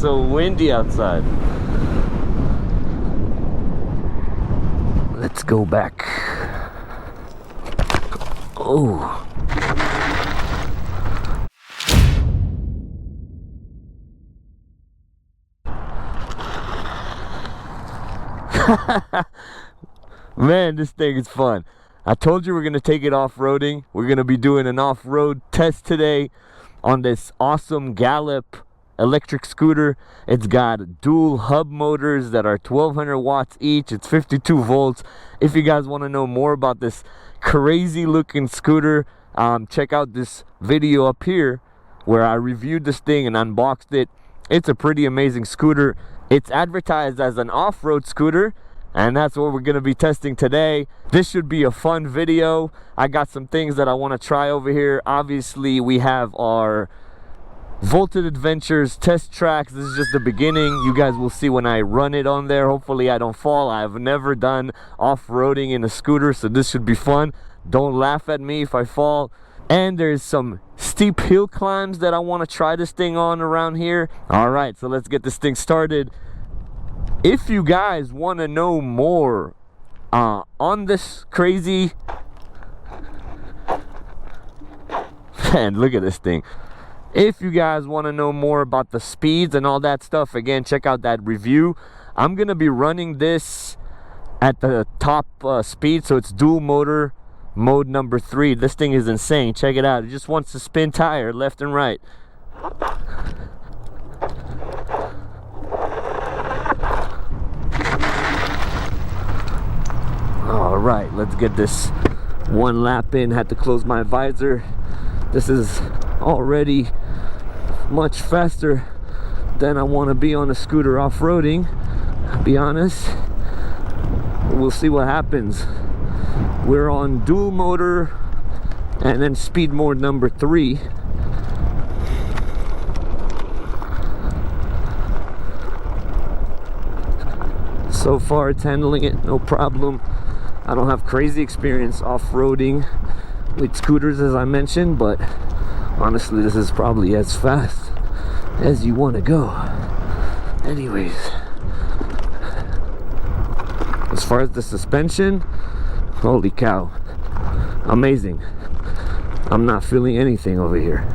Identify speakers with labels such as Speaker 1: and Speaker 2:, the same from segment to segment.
Speaker 1: so windy outside. Let's go back. Oh. Man, this thing is fun. I told you we're gonna take it off-roading. We're gonna be doing an off-road test today on this Ausom Gallop electric scooter. It's got dual hub motors that are 1200 watts each. It's 52 volts. If you guys want to know more about this crazy looking scooter, check out this video up here where I reviewed this thing and unboxed it. It's a pretty amazing scooter. It's advertised as an off-road scooter, and that's what we're going to be testing today. This should be a fun video. I got some things that I want to try over here. Obviously, we have our VoltedAdventures test tracks. This is just the beginning. You guys will see when I run it on there. Hopefully I don't fall. I've never done off-roading in a scooter, so this should be fun. Don't laugh at me if I fall. And there's some steep hill climbs that I want to try this thing on around here. All right, so let's get this thing started. If you guys want to know more on this crazy... Man, look at this thing. If you guys want to know more about the speeds and all that stuff, again, check out that review. I'm going to be running this at the top speed, so it's dual motor mode number 3. This thing is insane. Check it out. It just wants to spin tire left and right. All right, let's get this one lap in. Had to close my visor. This is already much faster than I want to be on a scooter off-roading. I'll be honest. We'll see what happens. We're on dual motor and then speed mode number 3. So far it's handling it no problem. I don't have crazy experience off-roading with scooters, as I mentioned, but honestly this is probably as fast as you want to go. Anyways, as far as the suspension, holy cow, amazing. I'm not feeling anything over here.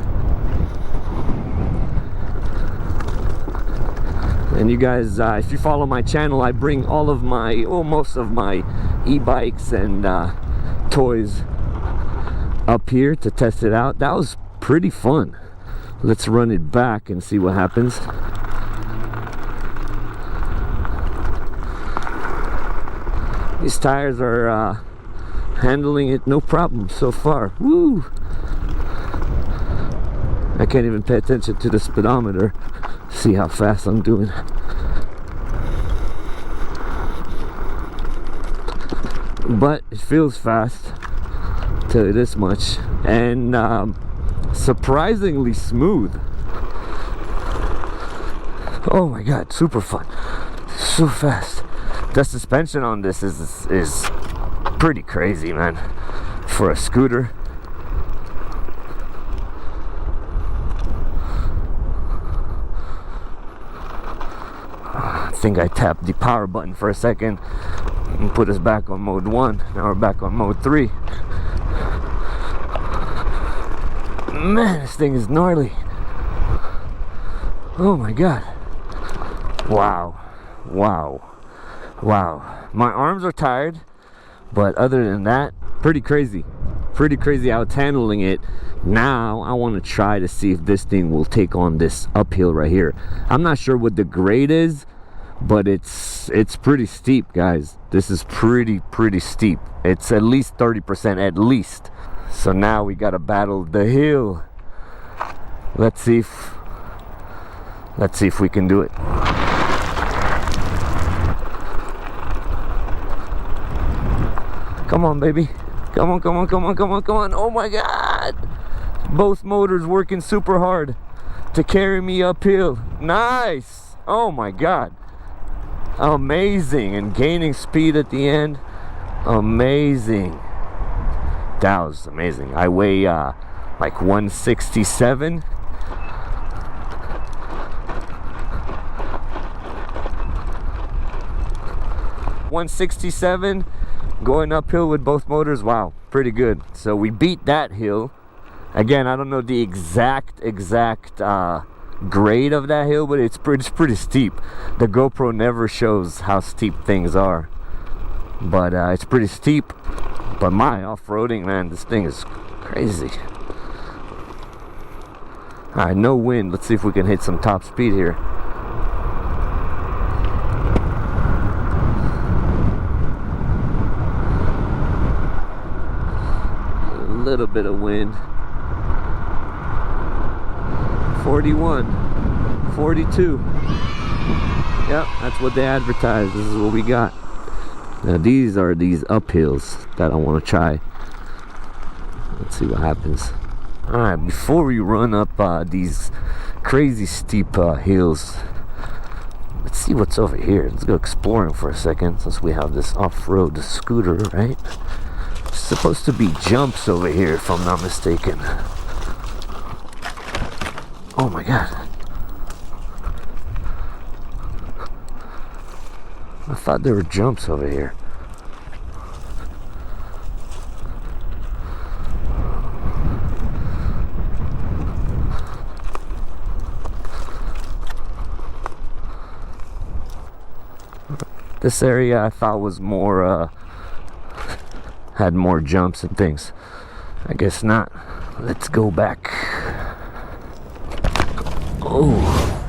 Speaker 1: And you guys, if you follow my channel, I bring all of my, well, most of my e-bikes and toys up here to test it out. That was pretty fun. Let's run it back and see what happens. These tires are handling it no problem so far. Woo! I can't even pay attention to the speedometer. See how fast I'm doing. But it feels fast, tell you this much, and surprisingly smooth. Oh my god, super fun, so fast. The suspension on this is pretty crazy, man, for a scooter. I think I tapped the power button for a second and put us back on mode 1. Now we're back on mode 3. Man, this thing is gnarly. Oh my god. Wow. Wow. Wow. My arms are tired, but other than that, pretty crazy. Pretty crazy how it's handling it. Now I want to try to see if this thing will take on this uphill right here. I'm not sure what the grade is, but it's pretty steep, guys. This is pretty steep. It's at least 30% at least. So now we gotta battle the hill. Let's see if we can do it. Come on, baby. Come on, come on, come on, come on, come on. Oh my god, both motors working super hard to carry me uphill. Nice. Oh my god, amazing. And gaining speed at the end, amazing. That was amazing. I weigh like 167. 167 going uphill with both motors. Wow, pretty good. So we beat that hill. Again, I don't know the exact grade of that hill, but it's pretty steep. The GoPro never shows how steep things are, but it's pretty steep. But my off-roading, man, this thing is crazy. All right, no wind. Let's see if we can hit some top speed here. A little bit of wind. 41, 42. Yep, that's what they advertise. This is what we got. Now these are these uphills that I want to try. Let's see what happens. Alright, before we run up these crazy steep hills, let's see what's over here. Let's go exploring for a second, since we have this off-road scooter, right? There's supposed to be jumps over here, if I'm not mistaken. Oh my god. I thought there were jumps over here. This area I thought was more, had more jumps and things. I guess not. Let's go back. Oh.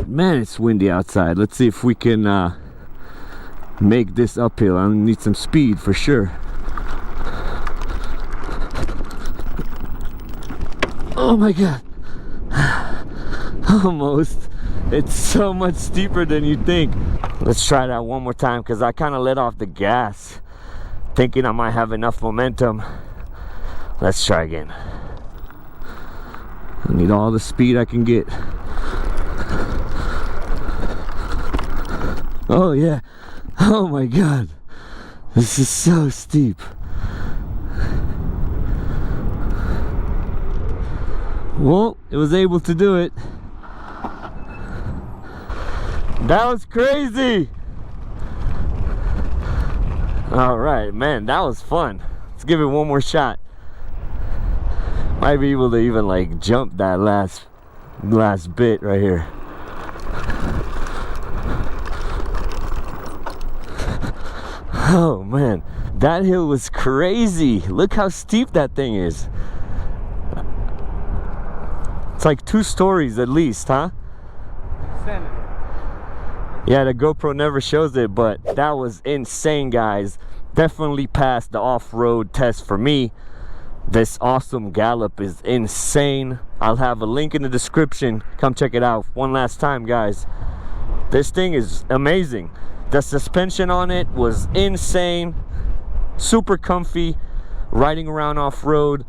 Speaker 1: Man, it's windy outside. Let's see if we can make this uphill. I need some speed for sure. Oh my god. Almost. It's so much steeper than you think. Let's try that one more time, because I kind of let off the gas thinking I might have enough momentum. Let's try again. I need all the speed I can get. Oh yeah. Oh my god. This is so steep. Well, it was able to do it. That was crazy. All right, man, that was fun. Let's give it one more shot. Might be able to even like jump that last bit right here. Oh man, that hill was crazy. Look how steep that thing is. It's like 2 stories at least, huh? Yeah, the GoPro never shows it, but that was insane, guys. Definitely passed the off-road test for me. This Ausom Gallop is insane. I'll have a link in the description. Come check it out one last time, guys. This thing is amazing. The suspension on it was insane. Super comfy. Riding around off-road.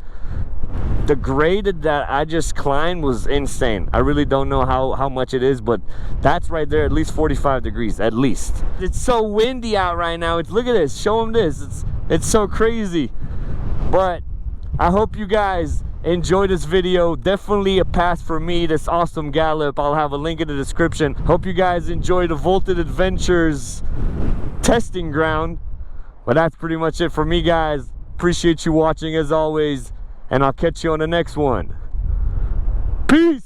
Speaker 1: The grade that I just climbed was insane. I really don't know how much it is, but that's right there, at least 45 degrees, at least. It's so windy out right now. Look at this, show them this. It's so crazy. But I hope you guys enjoy this video. Definitely a pass for me, this Ausom Gallop. I'll have a link in the description. Hope you guys enjoy the VoltedAdventures testing ground. But that's pretty much it for me, guys. Appreciate you watching as always, and I'll catch you on the next one. Peace.